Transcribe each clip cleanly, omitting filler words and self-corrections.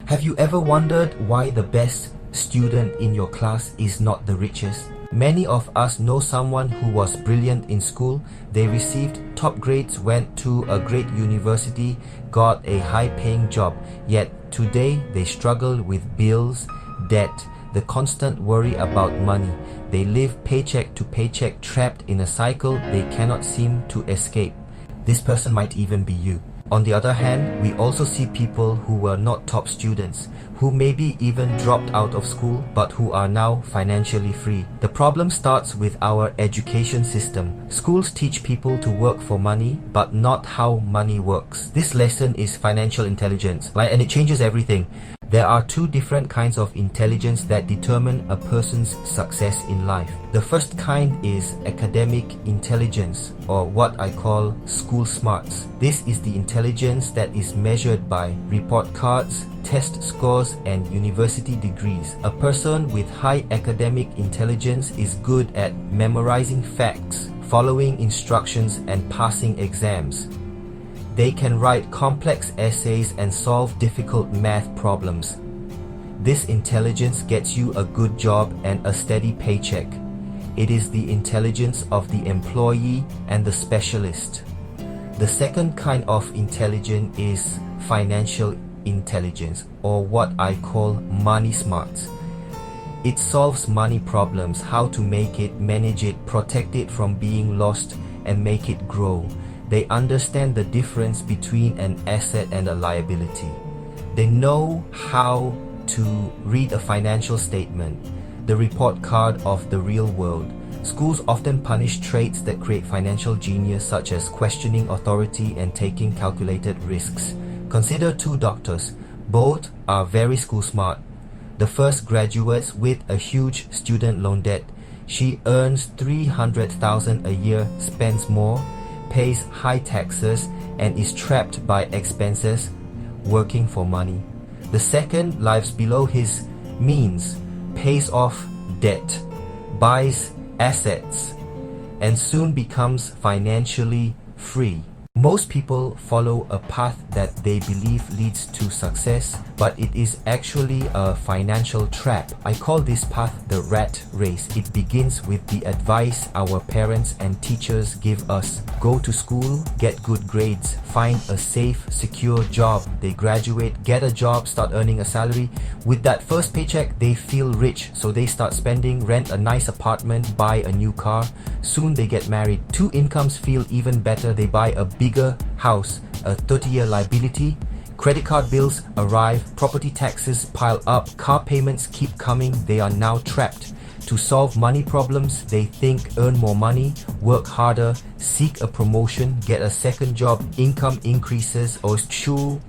Have you ever wondered why the best student in your class is not the richest? Many of us know someone who was brilliant in school. They received top grades, went to a great university, got a high-paying job. Yet today they struggle with bills, debt, the constant worry about money. They live paycheck to paycheck, trapped in a cycle they cannot seem to escape. This person might even be you. On the other hand, we also see people who were not top students, who maybe even dropped out of school, but who are now financially free. The problem starts with our education system. Schools teach people to work for money, but not how money works. This lesson is financial intelligence, and it changes everything. There are two different kinds of intelligence that determine a person's success in life. The first kind is academic intelligence, or what I call school smarts. This is the intelligence that is measured by report cards, test scores, and university degrees. A person with high academic intelligence is good at memorizing facts, following instructions, and passing exams. They can write complex essays and solve difficult math problems. This intelligence gets you a good job and a steady paycheck. It is the intelligence of the employee and the specialist. The second kind of intelligence is financial intelligence, or what I call money smarts. It solves money problems, how to make it, manage it, protect it from being lost, and make it grow. They understand the difference between an asset and a liability. They know how to read a financial statement, the report card of the real world. Schools often punish traits that create financial genius, such as questioning authority and taking calculated risks. Consider two doctors. Both are very school smart. The first graduates with a huge student loan debt. She earns $300,000 a year, spends more, pays high taxes, and is trapped by expenses, working for money. The second lives below his means, pays off debt, buys assets, and soon becomes financially free. Most people follow a path that they believe leads to success, but it is actually a financial trap. I call this path the rat race. It begins with the advice our parents and teachers give us. Go to school, get good grades, find a safe, secure job. They graduate, get a job, start earning a salary. With that first paycheck, they feel rich, so they start spending, rent a nice apartment, buy a new car. Soon they get married. Two incomes feel even better. They buy a bigger house, a 30-year liability. Credit card bills arrive, property taxes pile up, car payments keep coming. They are now trapped. To solve money problems, they think earn more money, work harder, seek a promotion, get a second job, income increases, aus June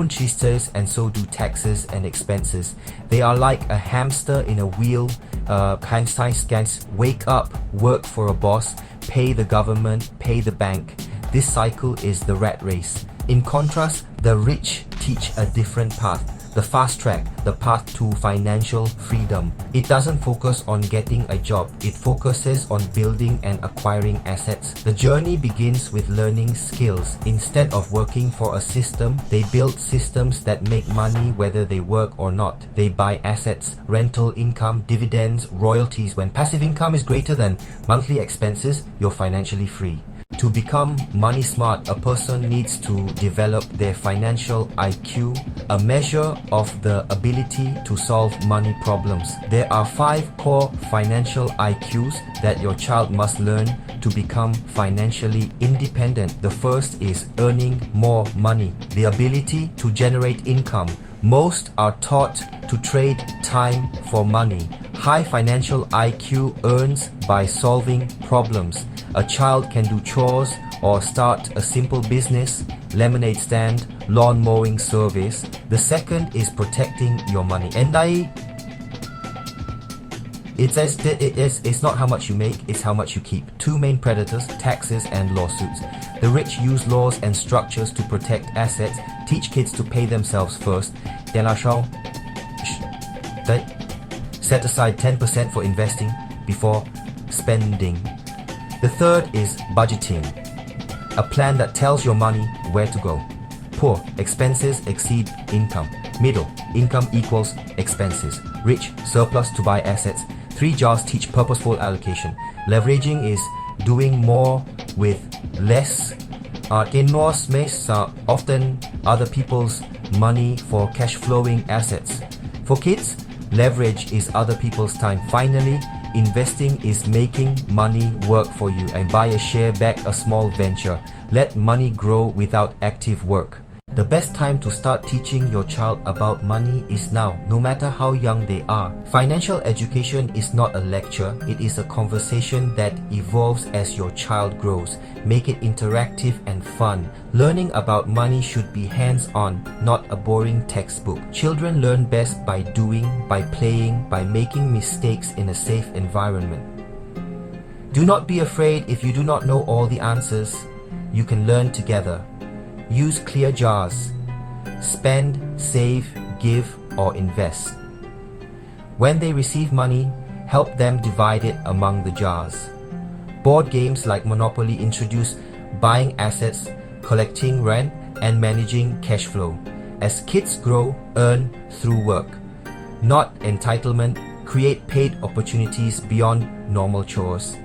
cheaters, and so do taxes and expenses. They are like a hamster in a wheel. Scans, wake up, work for a boss, pay the government, pay the bank. This cycle is the rat race. In contrast, the rich teach a different path. The fast track, the path to financial freedom. It doesn't focus on getting a job. It focuses on building and acquiring assets. The journey begins with learning skills. Instead of working for a system, they build systems that make money whether they work or not. They buy assets, rental income, dividends, royalties. When passive income is greater than monthly expenses, you're financially free. To become money smart, a person needs to develop their financial IQ, a measure of the ability to solve money problems. There are 5 core financial IQs that your child must learn to become financially independent. The first is earning more money, the ability to generate income. Most are taught to trade time for money. High financial IQ earns by solving problems. A child can do chores or start a simple business, lemonade stand, lawn mowing service. The second is protecting your money. It's not how much you make, it's how much you keep. Two main predators, taxes and lawsuits. The rich use laws and structures to protect assets, teach kids to pay themselves first. Set aside 10% for investing before spending. The third is budgeting, a plan that tells your money where to go. Poor, expenses exceed income. Middle, income equals expenses. Rich, surplus to buy assets. 3 jars teach purposeful allocation. Leveraging is doing more with less. Investments are often other people's money for cash flowing assets. For kids, leverage is other people's time. Finally, investing is making money work for you and buy a share, back a small venture. Let money grow without active work. The best time to start teaching your child about money is now, no matter how young they are. Financial education is not a lecture, it is a conversation that evolves as your child grows. Make it interactive and fun. Learning about money should be hands-on, not a boring textbook. Children learn best by doing, by playing, by making mistakes in a safe environment. Do not be afraid if you do not know all the answers. You can learn together. Use clear jars. Spend, save, give, or invest. When they receive money, help them divide it among the jars. Board games like Monopoly introduce buying assets, collecting rent, and managing cash flow. As kids grow, earn through work, not entitlement. Create paid opportunities beyond normal chores.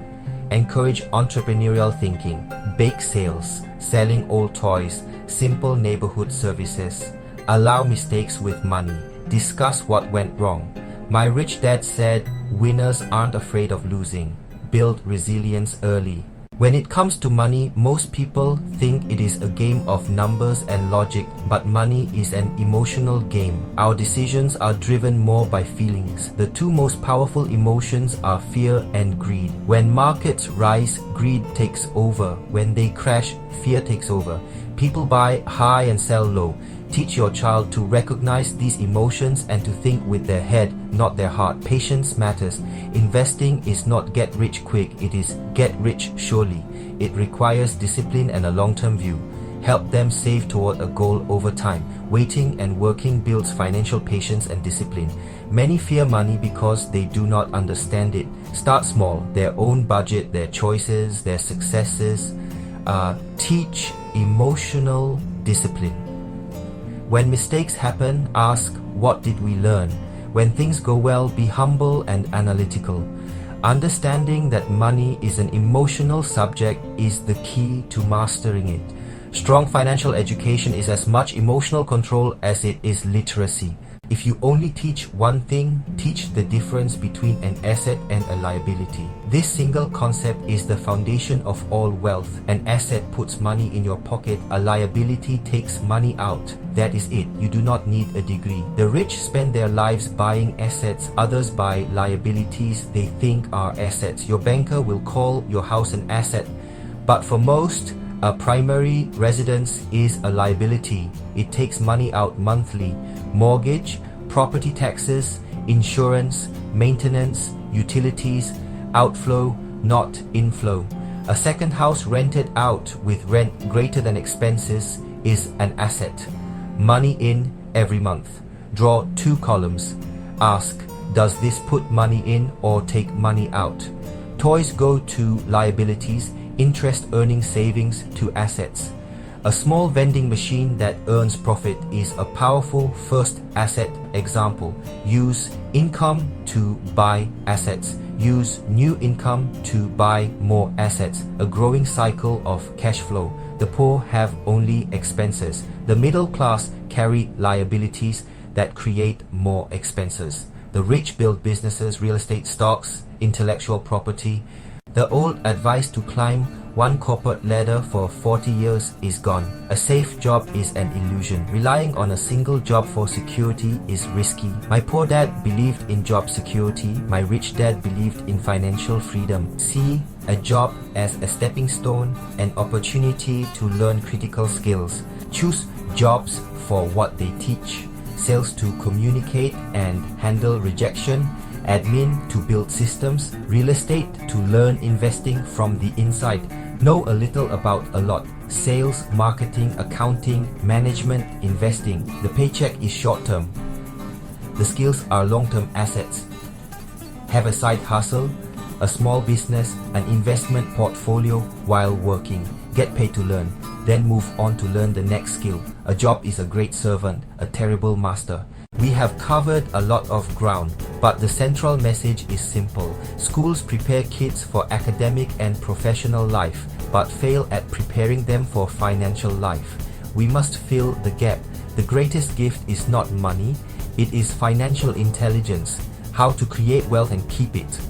Encourage entrepreneurial thinking, bake sales, selling old toys, simple neighborhood services. Allow mistakes with money. Discuss what went wrong. My rich dad said, winners aren't afraid of losing. Build resilience early. When it comes to money, most people think it is a game of numbers and logic, but money is an emotional game. Our decisions are driven more by feelings. The 2 most powerful emotions are fear and greed. When markets rise, greed takes over. When they crash, fear takes over. People buy high and sell low. Teach your child to recognize these emotions and to think with their head, not their heart. Patience matters. Investing is not get rich quick, it is get rich surely. It requires discipline and a long-term view. Help them save toward a goal over time. Waiting and working builds financial patience and discipline. Many fear money because they do not understand it. Start small, their own budget, their choices, their successes. Teach emotional discipline. When mistakes happen, ask, what did we learn? When things go well, be humble and analytical. Understanding that money is an emotional subject is the key to mastering it. Strong financial education is as much emotional control as it is literacy. If you only teach one thing, teach the difference between an asset and a liability. This single concept is the foundation of all wealth. An asset puts money in your pocket, a liability takes money out. That is it. You do not need a degree. The rich spend their lives buying assets, others buy liabilities they think are assets. Your banker will call your house an asset, but for most, a primary residence is a liability. It takes money out monthly. Mortgage, property taxes, insurance, maintenance, utilities, outflow, not inflow. A second house rented out with rent greater than expenses is an asset. Money in every month. Draw 2 columns. Ask, does this put money in or take money out? Toys go to liabilities, interest earning savings to assets. A small vending machine that earns profit is a powerful first asset example. Use income to buy assets. Use new income to buy more assets. A growing cycle of cash flow. The poor have only expenses. The middle class carry liabilities that create more expenses. The rich build businesses, real estate, stocks, intellectual property. The old advice to climb one corporate ladder for 40 years is gone. A safe job is an illusion. Relying on a single job for security is risky. My poor dad believed in job security. My rich dad believed in financial freedom. See a job as a stepping stone, an opportunity to learn critical skills. Choose jobs for what they teach. Sales to communicate and handle rejection. Admin to build systems, real estate to learn investing from the inside. Know a little about a lot. Sales, marketing, accounting, management, investing. The paycheck is short-term. The skills are long-term assets. Have a side hustle, a small business, an investment portfolio while working. Get paid to learn. then move on to learn the next skill. A job is a great servant, a terrible master. We have covered a lot of ground, but the central message is simple. Schools prepare kids for academic and professional life, but fail at preparing them for financial life. We must fill the gap. The greatest gift is not money, it is financial intelligence, how to create wealth and keep it.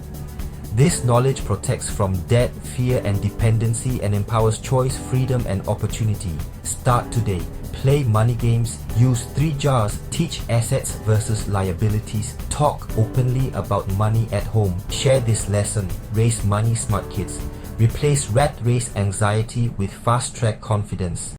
This knowledge protects from debt, fear and dependency and empowers choice, freedom and opportunity. Start today. Play money games, use 3 jars, teach assets versus liabilities, talk openly about money at home. Share this lesson, raise money smart kids. Replace rat race anxiety with fast track confidence.